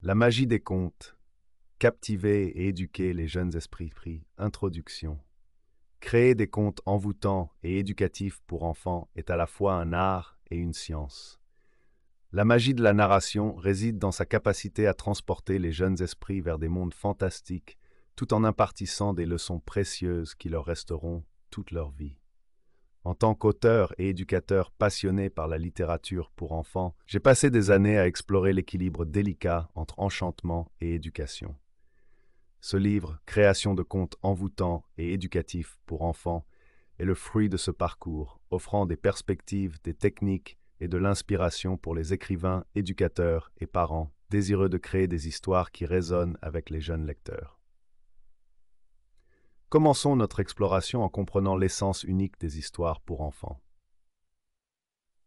La magie des contes. Captiver et éduquer les jeunes esprits. Introduction. Créer des contes envoûtants et éducatifs pour enfants est à la fois un art et une science. La magie de la narration réside dans sa capacité à transporter les jeunes esprits vers des mondes fantastiques, tout en impartissant des leçons précieuses qui leur resteront toute leur vie. En tant qu'auteur et éducateur passionné par la littérature pour enfants, j'ai passé des années à explorer l'équilibre délicat entre enchantement et éducation. Ce livre, création de contes envoûtants et éducatifs pour enfants, est le fruit de ce parcours, offrant des perspectives, des techniques et de l'inspiration pour les écrivains, éducateurs et parents désireux de créer des histoires qui résonnent avec les jeunes lecteurs. Commençons notre exploration en comprenant l'essence unique des histoires pour enfants.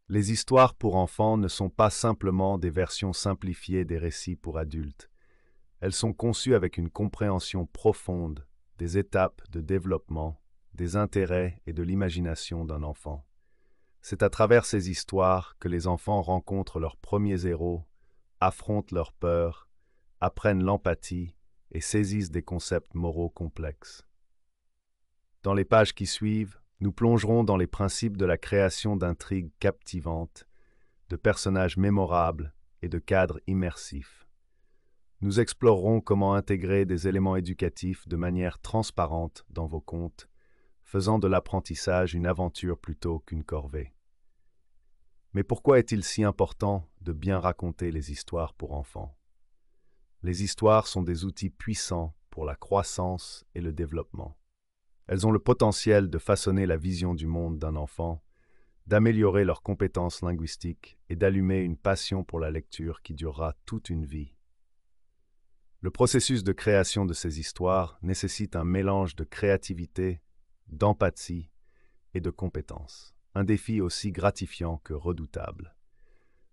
Les histoires pour enfants ne sont pas simplement des versions simplifiées des récits pour adultes. Elles sont conçues avec une compréhension profonde des étapes de développement, des intérêts et de l'imagination d'un enfant. C'est à travers ces histoires que les enfants rencontrent leurs premiers héros, affrontent leurs peurs, apprennent l'empathie et saisissent des concepts moraux complexes. Dans les pages qui suivent, nous plongerons dans les principes de la création d'intrigues captivantes, de personnages mémorables et de cadres immersifs. Nous explorerons comment intégrer des éléments éducatifs de manière transparente dans vos contes, faisant de l'apprentissage une aventure plutôt qu'une corvée. Mais pourquoi est-il si important de bien raconter les histoires pour enfants? Les histoires sont des outils puissants pour la croissance et le développement. Elles ont le potentiel de façonner la vision du monde d'un enfant, d'améliorer leurs compétences linguistiques et d'allumer une passion pour la lecture qui durera toute une vie. Le processus de création de ces histoires nécessite un mélange de créativité, d'empathie et de compétences, un défi aussi gratifiant que redoutable.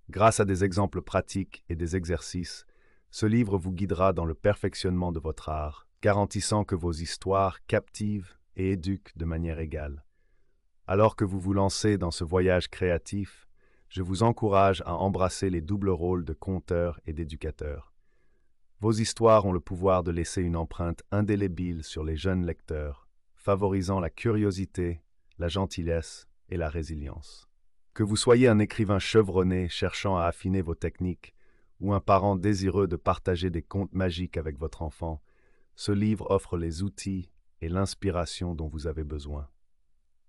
Grâce à des exemples pratiques et des exercices, ce livre vous guidera dans le perfectionnement de votre art, garantissant que vos histoires captivent et éduquent de manière égale. Alors que vous vous lancez dans ce voyage créatif, je vous encourage à embrasser les doubles rôles de conteur et d'éducateur. Vos histoires ont le pouvoir de laisser une empreinte indélébile sur les jeunes lecteurs, favorisant la curiosité, la gentillesse et la résilience. Que vous soyez un écrivain chevronné cherchant à affiner vos techniques ou un parent désireux de partager des contes magiques avec votre enfant, ce livre offre les outils et l'inspiration dont vous avez besoin.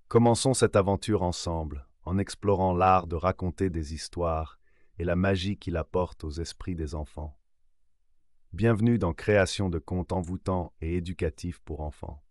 Commençons cette aventure ensemble, en explorant l'art de raconter des histoires et la magie qu'il apporte aux esprits des enfants. Bienvenue dans Création de contes envoûtants et éducatifs pour enfants.